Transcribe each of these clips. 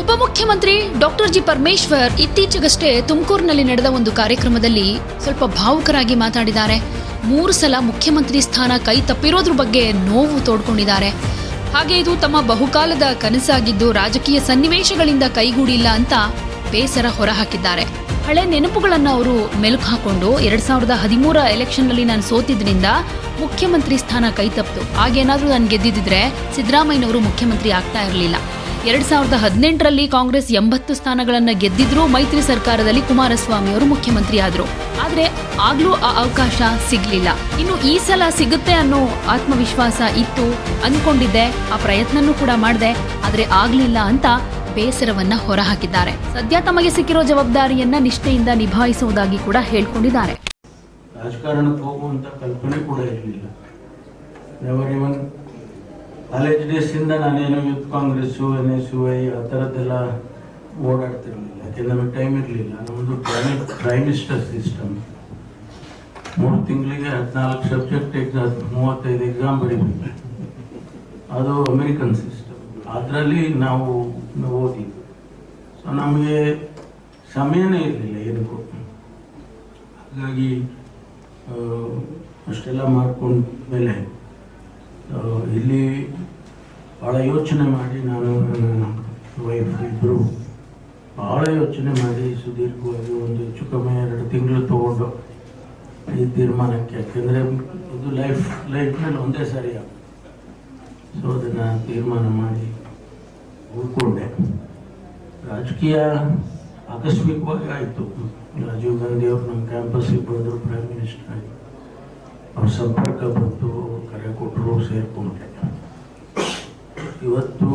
ಉಪಮುಖ್ಯಮಂತ್ರಿ doctor G Parameshwar ಇತ್ತೀಚೆಗಷ್ಟೇ ತುಮಕೂರಿನಲ್ಲಿ ನಡೆದ ಒಂದು ಕಾರ್ಯಕ್ರಮದಲ್ಲಿ ಸ್ವಲ್ಪ ಭಾವುಕರಾಗಿ ಮಾತಾಡಿದ್ದಾರೆ. 3 ಸಲ ಮುಖ್ಯಮಂತ್ರಿ ಸ್ಥಾನ ಕೈ ತಪ್ಪಿರೋದ್ರ ಬಗ್ಗೆ ನೋವು ತೋಡ್ಕೊಂಡಿದ್ದಾರೆ. ಹಾಗೆ ಇದು ತಮ್ಮ ಬಹುಕಾಲದ ಕನಸಾಗಿದ್ದು ರಾಜಕೀಯ ಸನ್ನಿವೇಶಗಳಿಂದ ಕೈಗೂಡಿಲ್ಲ ಅಂತ ಬೇಸರ ಹೊರಹಾಕಿದ್ದಾರೆ. ಹಳೆ ನೆನಪುಗಳನ್ನು ಅವರು ಮೆಲುಕು ಹಾಕೊಂಡು 2013 ಎಲೆಕ್ಷನ್ನಲ್ಲಿ ನಾನು ಸೋತಿದ್ರಿಂದ ಮುಖ್ಯಮಂತ್ರಿ ಸ್ಥಾನ ಕೈ ತಪ್ಪಿತು. ಹಾಗೇನಾದ್ರೂ ನಾನು ಗೆದ್ದಿದ್ರೆ ಸಿದ್ದರಾಮಯ್ಯನವರು ಮುಖ್ಯಮಂತ್ರಿ ಆಗ್ತಾ ಇರಲಿಲ್ಲ. 2018ರಲ್ಲಿ ಕಾಂಗ್ರೆಸ್ 80 ಸ್ಥಾನಗಳನ್ನು ಗೆದ್ದಿದ್ರು. ಮೈತ್ರಿ ಸರ್ಕಾರದಲ್ಲಿ ಕುಮಾರಸ್ವಾಮಿ ಅವರು ಮುಖ್ಯಮಂತ್ರಿ ಆದ್ರು. ಆದ್ರೆ ಆಗ್ಲೂ ಆ ಅವಕಾಶ ಸಿಗ್ಲಿಲ್ಲ. ಇನ್ನು ಈ ಸಲ ಸಿಗುತ್ತೆ ಅನ್ನೋ ಆತ್ಮವಿಶ್ವಾಸ ಇತ್ತು, ಅನ್ಕೊಂಡಿದ್ದೆ, ಆ ಪ್ರಯತ್ನನೂ ಕೂಡ ಮಾಡಿದೆ, ಆದ್ರೆ ಆಗ್ಲಿಲ್ಲ ಅಂತ ಬೇಸರವನ್ನ ಹೊರಹಾಕಿದ್ದಾರೆ. ಸದ್ಯ ತಮಗೆ ಸಿಕ್ಕಿರೋ ಜವಾಬ್ದಾರಿಯನ್ನ ನಿಷ್ಠೆಯಿಂದ ನಿಭಾಯಿಸುವುದಾಗಿ ಕೂಡ ಹೇಳ್ಕೊಂಡಿದ್ದಾರೆ. ರಾಜಕಾರಣಕ್ಕೆ ಹೋಗುವಂತ ಕಲ್ಪನೆ ಕೂಡ ಇರಲಿಲ್ಲ. ಕಾಲೇಜ್ ಡೇಸಿಂದ ನಾನೇನು ಯೂತ್ ಕಾಂಗ್ರೆಸ್ಸು NSUI ಆ ಥರದ್ದೆಲ್ಲ ಓಡಾಡ್ತಿರ್ಲಿಲ್ಲ. ಯಾಕೆಂದ್ರೆ ನಮಗೆ ಟೈಮ್ ಇರಲಿಲ್ಲ. ನಮ್ಮದು ಟ್ರೈಮಿಸ್ಟರ್ ಸಿಸ್ಟಮ್. 3 ತಿಂಗಳಿಗೆ 14 ಸಬ್ಜೆಕ್ಟ್ ಎಕ್ಸಾಮ್, 35 ಎಕ್ಸಾಮ್ ಬರೀಬೇಕು. ಅದು ಅಮೆರಿಕನ್ ಸಿಸ್ಟಮ್. ಅದರಲ್ಲಿ ನಾವು ಓದಿದ್ದು. ಸೊ ನಮಗೆ ಸಮಯನೇ ಇರಲಿಲ್ಲ ಏನಕ್ಕೂ. ಹಾಗಾಗಿ ಅಷ್ಟೆಲ್ಲ ಮಾಡ್ಕೊಂಡ ಮೇಲೆ ಇಲ್ಲಿ ಭಾಳ ಯೋಚನೆ ಮಾಡಿ, ನಾನು ನನ್ನ ವೈಫ್ ಇಬ್ಬರು ಭಾಳ ಯೋಚನೆ ಮಾಡಿ ಸುದೀರ್ಘವಾಗಿ ಒಂದು ಹೆಚ್ಚು ಕಮ್ಮಿ 2 ತಿಂಗಳು ತಗೊಂಡು ಈ ತೀರ್ಮಾನಕ್ಕೆ. ಯಾಕೆಂದರೆ ಇದು ಲೈಫ್ ಮೇಲೆ ಒಂದೇ ಸಾರಿ ಆಗುತ್ತೆ. ಸೊ ಅದನ್ನು ತೀರ್ಮಾನ ಮಾಡಿ ಉಳ್ಕೊಂಡೆ. ರಾಜಕೀಯ ಆಕಸ್ಮಿಕವಾಗಿ ಆಯಿತು. ರಾಜೀವ್ ಗಾಂಧಿ ಅವರು ನಮ್ಮ ಕ್ಯಾಂಪಸ್ಸಿಗೆ ಬಂದರು, ಪ್ರೈಮ್ ಮಿನಿಸ್ಟರ್ ಆಗಿ. ಅವ್ರ ಸಂಪರ್ಕ ಬಂತು, ಕರೆ ಕೊಟ್ಟರು, ಸೇರಿಕೊಂಡೆ. ಇವತ್ತು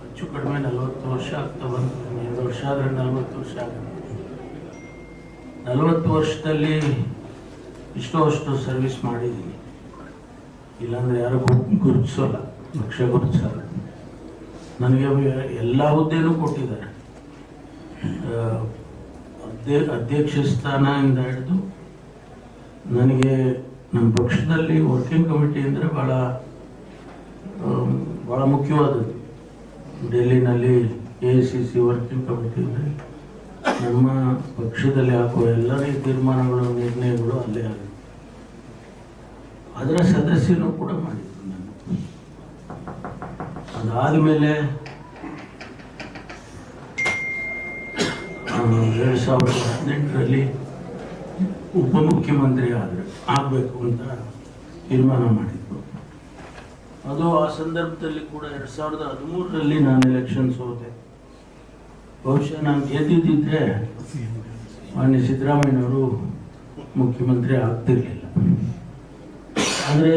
ಹೆಚ್ಚು ಕಡಿಮೆ 40 ವರ್ಷ ಆಗ್ತಾ ಬಂತು. 2 ವರ್ಷ ಆದರೆ 40 ವರ್ಷ ಆಗುತ್ತೆ. 40 ವರ್ಷದಲ್ಲಿ ಅಷ್ಟು ಸರ್ವಿಸ್ ಮಾಡಿದ್ದೀನಿ. ಇಲ್ಲಾಂದರೆ ಯಾರು ಗುರುತಿಸೋಲ್ಲ, ಲಕ್ಷ ಗುರುತಿಸಲ್ಲ. ನನಗೆ ಎಲ್ಲ ಹುದ್ದೆನೂ ಕೊಟ್ಟಿದ್ದಾರೆ. ಅಧ್ಯಕ್ಷ ಸ್ಥಾನದಿಂದ ಹಿಡಿದು ನನಗೆ ನಮ್ಮ ಪಕ್ಷದಲ್ಲಿ ವರ್ಕಿಂಗ್ ಕಮಿಟಿ ಅಂದರೆ ಭಾಳ ಮುಖ್ಯವಾದದ್ದು. ಡೆಲ್ಲಿನಲ್ಲಿ AICC ವರ್ಕಿಂಗ್ ಕಮಿಟಿ ಅಂದರೆ ನಮ್ಮ ಪಕ್ಷದಲ್ಲಿ ಹಾಕುವ ಎಲ್ಲರ ತೀರ್ಮಾನಗಳು, ನಿರ್ಣಯಗಳು ಅಲ್ಲೇ ಆಗುತ್ತೆ. ಅದರ ಸದಸ್ಯನೂ ಕೂಡ ಮಾಡಿದ್ರು ನಾನು. ಅದಾದಮೇಲೆ 2018ರಲ್ಲಿ ಉಪಮುಖ್ಯಮಂತ್ರಿ ಆಗಬೇಕು ಅಂತ ತೀರ್ಮಾನ ಮಾಡಿದ್ರು. ಅದು ಆ ಸಂದರ್ಭದಲ್ಲಿ ಕೂಡ 2013ರಲ್ಲಿ ನಾನು ಎಲೆಕ್ಷನ್ ಸೋತೆ. ಬಹುಶಃ ನಾನು ಗೆದ್ದಿದ್ದರೆ ಮಾನ್ಯ ಸಿದ್ದರಾಮಯ್ಯನವರು ಮುಖ್ಯಮಂತ್ರಿ ಆಗ್ತಿರ್ಲಿಲ್ಲ. ಆದರೆ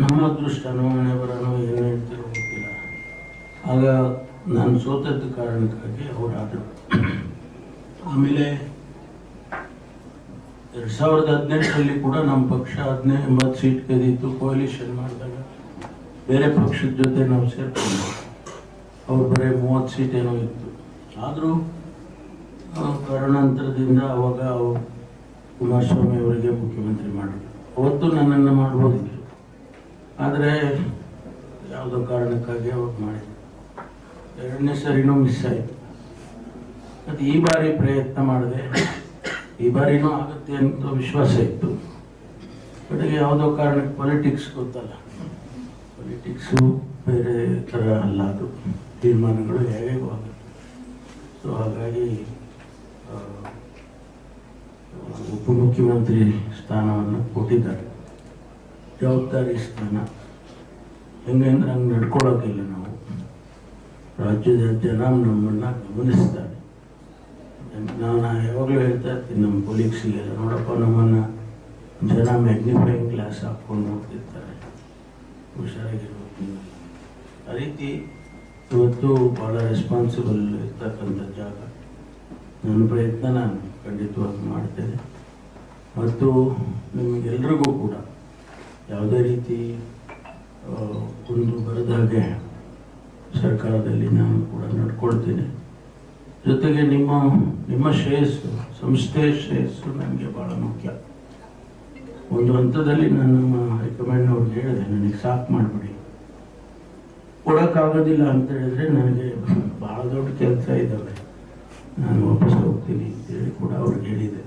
ನಮ್ಮ ಅದೃಷ್ಟನೋ ಹಣೆ ಬರೋನೋ ಏನು ಹೇಳ್ತಿರೋ ಗೊತ್ತಿಲ್ಲ. ಆಗ ನಾನು ಸೋತದ್ದು ಕಾರಣಕ್ಕಾಗಿ ಅವರಾದರು. ಆಮೇಲೆ 2018ರಲ್ಲಿ ಕೂಡ ನಮ್ಮ ಪಕ್ಷ 80 ಸೀಟ್ ಗೆದ್ದಿತ್ತು. ಕೋalition ಮಾಡಿದಾಗ ಬೇರೆ ಪಕ್ಷದ ಜೊತೆ ನಾವು ಸೇರ್ಕೊಂಡು ಅವ್ರು ಬರೀ 30 ಸೀಟ್ ಏನೋ ಇತ್ತು. ಆದರೂ ಕಾರಣಾಂತರದಿಂದ ಅವಾಗ ಕುಮಾರಸ್ವಾಮಿ ಅವರಿಗೆ ಮುಖ್ಯಮಂತ್ರಿ ಮಾಡಿದ್ರು. ಅವತ್ತು ನನ್ನನ್ನು ಮಾಡ್ಬೋದಿತ್ತು, ಆದರೆ ಯಾವುದೋ ಕಾರಣಕ್ಕಾಗಿ ಅವ್ರು ಮಾಡಿದ್ರು. 2ನೇ ಸರಿನೂ ಮಿಸ್ ಆಯಿತು. ಮತ್ತು ಈ ಬಾರಿ ಪ್ರಯತ್ನ ಮಾಡಿದೆ. ಈ ಬಾರಿನೂ ಆಗುತ್ತೆ ಅಂತ ವಿಶ್ವಾಸ ಇತ್ತು. ಕಡೆಗೆ ಯಾವುದೋ ಕಾರಣಕ್ಕೆ ಪಾಲಿಟಿಕ್ಸ್ ಗೊತ್ತಲ್ಲ, ಪಾಲಿಟಿಕ್ಸು ಬೇರೆ ಥರ ಅಲ್ಲ, ಅದು ತೀರ್ಮಾನಗಳು ಹೇಗೂ ಆಗುತ್ತೆ. ಸೊ ಹಾಗಾಗಿ ಉಪಮುಖ್ಯಮಂತ್ರಿ ಸ್ಥಾನವನ್ನು ಕೊಟ್ಟಿದ್ದಾರೆ. ಜವಾಬ್ದಾರಿ ಸ್ಥಾನ. ಹೆಂಗೆ ಅಂದರೆ ಹಂಗೆ ನಡ್ಕೊಳ್ಳೋಕ್ಕಿಲ್ಲ ನಾವು. ರಾಜ್ಯದ ಜನ ನಮ್ಮನ್ನು ಗಮನಿಸ್ತಾರೆ. ನಾನು ಯಾವಾಗಲೂ ಹೇಳ್ತಾ ಇರ್ತೀನಿ ನಮ್ಮ ಕೊಲೀಗ್ಸಿಗೆಲ್ಲ, ನೋಡಪ್ಪ ನಮ್ಮನ್ನು ಜನ ಮ್ಯಾಗ್ನಿಫೈಯಿಂಗ್ ಗ್ಲಾಸ್ ಹಾಕ್ಕೊಂಡು ನೋಡ್ತಿರ್ತಾರೆ, ಹುಷಾರಾಗಿರ್ಬೇಕು. ಆ ರೀತಿ ಇವತ್ತು ಭಾಳ ರೆಸ್ಪಾನ್ಸಿಬಲ್ ಇರ್ತಕ್ಕಂಥ ಜಾಗ. ನನ್ನ ಪ್ರಯತ್ನ ನಾನು ಖಂಡಿತವಾಗಿ ಮಾಡ್ತೇನೆ. ಮತ್ತು ನಿಮಗೆಲ್ರಿಗೂ ಕೂಡ ಯಾವುದೇ ರೀತಿ ಒಂದು ಬರದಾಗೆ ಸರ್ಕಾರದಲ್ಲಿ ನಾನು ಕೂಡ ನಡ್ಕೊಳ್ತೀನಿ. ಜೊತೆಗೆ ನಿಮ್ಮ ಶ್ರೇಯಸ್ಸು, ಸಂಸ್ಥೆಯ ಶ್ರೇಯಸ್ಸು ನನಗೆ ಭಾಳ ಮುಖ್ಯ. ಒಂದು ಹಂತದಲ್ಲಿ ನಾನು ನಮ್ಮ ಹೈಕಮಾಂಡ್ನವ್ರಿಗೆ ಹೇಳಿದೆ, ನನಗೆ ಸಾಕು ಮಾಡಿಬಿಡಿ, ಕೊಡೋಕ್ಕಾಗೋದಿಲ್ಲ ಅಂತ ಹೇಳಿದ್ರೆ ನನಗೆ ಭಾಳ ದೊಡ್ಡ ಕೆಲಸ ಇದ್ದಾವೆ, ನಾನು ವಾಪಸ್ ಹೋಗ್ತೀನಿ ಅಂತೇಳಿ ಕೂಡ ಅವ್ರಿಗೆ ಹೇಳಿದೆ.